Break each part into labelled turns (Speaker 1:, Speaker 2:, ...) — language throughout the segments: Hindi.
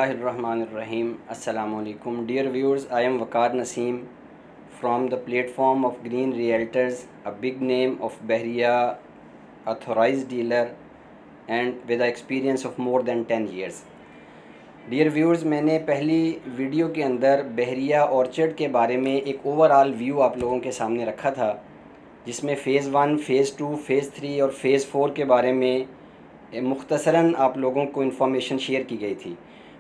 Speaker 1: बिस्मिल्लाहिर्रहमानिर्रहीम। अस्सलामुअलैकुम dear viewers, I am Waqar Naseem from the platform of Green Realtors, a big name of Bahriya, authorized dealer and with the experience of more than 10 years. Dear viewers, मैंने पहली वीडियो के अंदर बहरिया ऑर्चर्ड के बारे में एक ओवरऑल व्यू आप लोगों के सामने रखा था, जिसमें फ़ेज़ 1, फ़ेज़ 2, फ़ेज़ 3 और फ़ेज़ 4 के बारे में मुख्तसरन आप लोगों को इन्फॉर्मेशन शेयर की गई थी।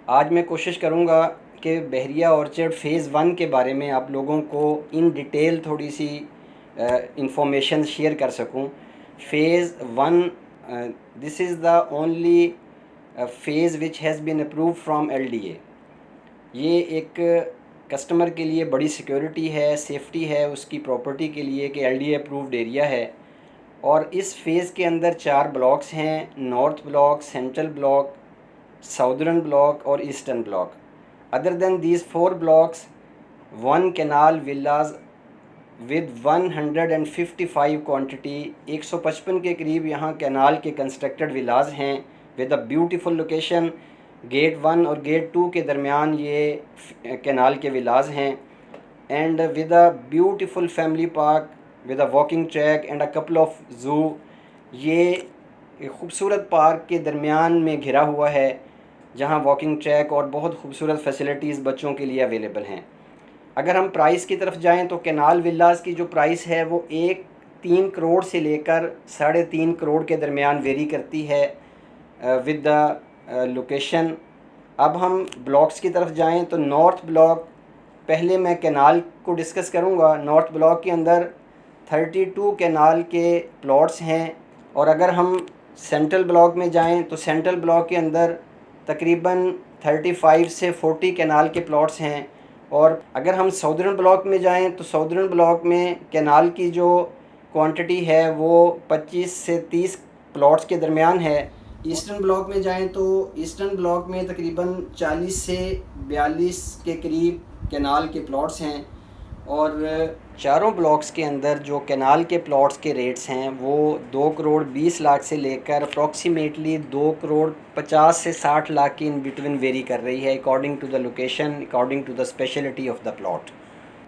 Speaker 1: आज मैं कोशिश करूँगा कि बहरिया ऑर्चर्ड फ़ेज़ 1 के बारे में आप लोगों को इन डिटेल थोड़ी सी इन्फॉर्मेशन शेयर कर सकूँ। Phase 1 this is the only phase which has been approved from LDA। ये एक कस्टमर के लिए बड़ी सिक्योरिटी है, सेफ्टी है उसकी प्रॉपर्टी के लिए कि LDA अप्रूव्ड एरिया है। और इस फ़ेज़ के अंदर 4 ब्लॉक्स हैं: north block, central block, southern block और eastern block. Other than these 4 blocks, 1 canal villas with 155 quantity, 155 के करीब यहाँ कैनाल के कंस्ट्रक्टेड विलाज हैं with a beautiful location. Gate 1 और गेट 2 के दरमियान ये कैनाल के विलाज हैं and with a beautiful family park with a walking track and a couple of zoo. ये खूबसूरत पार्क के दरमियान में घिरा हुआ है, जहां वॉकिंग ट्रैक और बहुत खूबसूरत फैसिलिटीज़ बच्चों के लिए अवेलेबल हैं। अगर हम प्राइस की तरफ जाएं तो कैनाल विलास की जो प्राइस है वो 3 करोड़ से लेकर 3.5 करोड़ के दरमियान वेरी करती है विद द लोकेशन। अब हम ब्लॉक्स की तरफ जाएं तो नॉर्थ ब्लॉक, पहले मैं कैनाल को डिस्कस करूंगा। नॉर्थ ब्लॉक के अंदर 32 कैनाल के प्लॉट्स हैं। और अगर हम सेंट्रल ब्लॉक में जाएं तो सेंट्रल ब्लॉक के अंदर तकरीबन 35 से 40 कैनाल के प्लॉट्स हैं। और अगर हम साउदर्न ब्लॉक में जाएं तो साउदर्न ब्लॉक में कैनाल की जो क्वांटिटी है वो 25 से 30 प्लॉट्स के दरमियान है। ईस्टर्न ब्लॉक में जाएं तो ईस्टर्न ब्लॉक में तकरीबन 40 से 42 के करीब कैनाल के प्लॉट्स हैं। और चारों ब्लॉक्स के अंदर जो कैनाल के प्लॉट्स के रेट्स हैं वो 2 करोड़ 20 लाख से लेकर अप्रॉक्सीमेटली 2 करोड़ 50 से 60 लाख की इन बिटवीन वेरी कर रही है, according to the location, according to the speciality of the plot.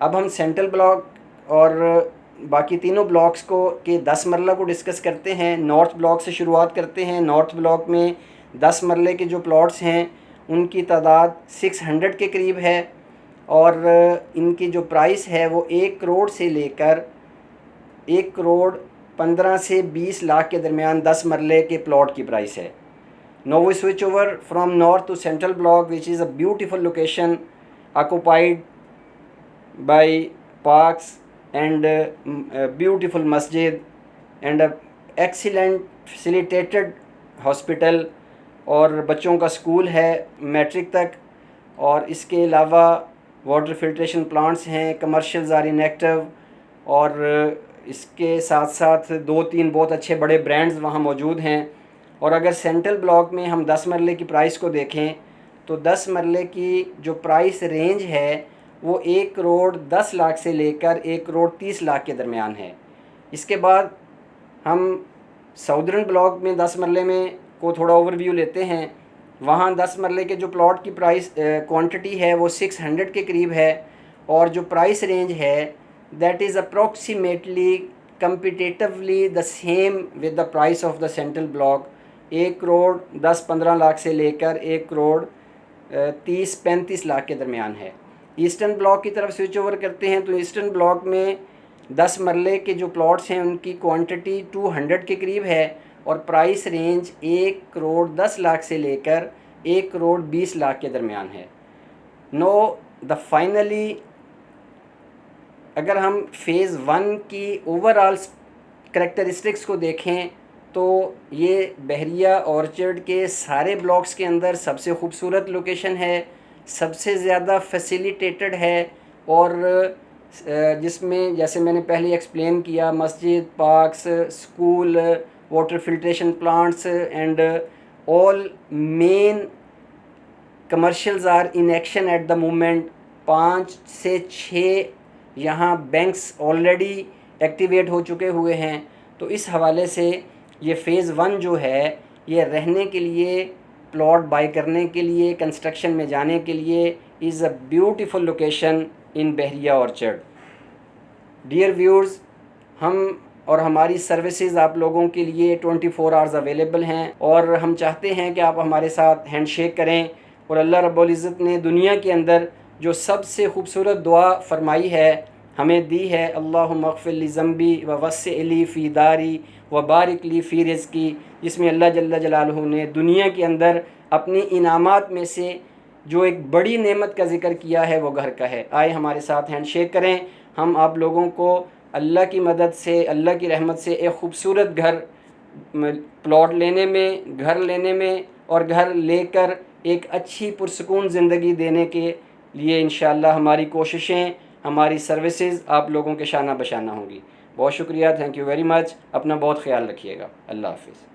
Speaker 1: अब हम सेंट्रल ब्लॉक और बाकी तीनों ब्लॉक्स को के 10 मरला को डिस्कस करते हैं। नॉर्थ ब्लॉक से शुरुआत करते हैं। नॉर्थ ब्लॉक में 10 मरले के जो प्लॉट्स हैं उनकी तादाद 600 के करीब है और इनकी जो प्राइस है वो 1 करोड़ से लेकर 1 करोड़ 15 से 20 लाख के दरमियान 10 मरले के प्लॉट की प्राइस है। Now we switch over from north to central block, which is a beautiful location occupied by parks and beautiful masjid and a excellent facilitated hospital। और बच्चों का स्कूल है मैट्रिक तक। और इसके अलावा वाटर फिल्ट्रेशन प्लांट्स हैं, कमर्शियल्स आर इनएक्टिव। और इसके साथ साथ 2-3 बहुत अच्छे बड़े ब्रांड्स वहाँ मौजूद हैं। और अगर सेंट्रल ब्लॉक में हम 10 मरले की प्राइस को देखें तो 10 मरले की जो प्राइस रेंज है वो 1 करोड़ 10 लाख से लेकर 1 करोड़ 30 लाख के दरमियान है। इसके बाद हम साउदर्न ब्लॉक में 10 मरले में को थोड़ा ओवरव्यू लेते हैं। वहाँ 10 मरले के जो प्लॉट की प्राइस क्वांटिटी है वो 600 के करीब है और जो प्राइस रेंज है that is approximately competitively the same with the price of the central block. 1 crore 10-15 lakh से लेकर 1 करोड़ 30-35 लाख के दरमियान है। ईस्टर्न ब्लॉक की तरफ स्विच ओवर करते हैं तो ईस्टर्न ब्लॉक में 10 मरले के जो प्लॉट्स हैं उनकी क्वांटिटी 200 के करीब है और प्राइस रेंज 1 करोड़ 10 लाख से लेकर 1 करोड़ 20 लाख के दरमियान है। नो द फाइनली अगर हम फ़ेज़ 1 की ओवरऑल करैक्टरिस्टिक्स को देखें तो ये बहरिया ऑर्चर्ड के सारे ब्लॉक्स के अंदर सबसे खूबसूरत लोकेशन है, सबसे ज़्यादा फैसिलिटेटेड है और जिसमें जैसे मैंने पहले एक्सप्लेन किया मस्जिद, parks, school, water filtration plants and all main commercials are in action at the moment. 5 से 6 यहाँ बैंक्स ऑलरेडी एक्टिवेट हो चुके हुए हैं। तो इस हवाले से ये फ़ेज़ 1 जो है ये रहने के लिए प्लॉट बाय करने के लिए, कंस्ट्रक्शन में जाने के लिए is a beautiful location in Bahria Orchard. Dear viewers, हम और हमारी सर्विसेज आप लोगों के लिए 24 आवर्स अवेलेबल हैं और हम चाहते हैं कि आप हमारे साथ हैंडशेक करें। और अल्लाह रब्बुल इज़्ज़त ने दुनिया के अंदर जो सबसे खूबसूरत दुआ फरमाई है, हमें दी है, अल्लाहुम्मा अग़फ़िर ली ज़ंबी व वस्सिअ ली फ़ी दारी व बारिक ली फ़ी रिज़्क़ी, जिसमें अल्लाह जल्ल जलालहू ने दुनिया के अंदर अपनी इनामात में से जो एक बड़ी नेमत का ज़िक्र किया है वो घर का है। आए हमारे साथ हैंडशेक करें। हम आप लोगों को अल्लाह की मदद से, अल्लाह की रहमत से एक ख़ूबसूरत घर प्लॉट लेने में, घर लेने में और घर लेकर एक अच्छी पुरसुकून ज़िंदगी देने के लिए इंशाअल्लाह हमारी कोशिशें, हमारी सर्विसेज आप लोगों के शाना बशाना होंगी। बहुत शुक्रिया, थैंक यू वेरी मच। अपना बहुत ख्याल रखिएगा। अल्लाह हाफ़िज़।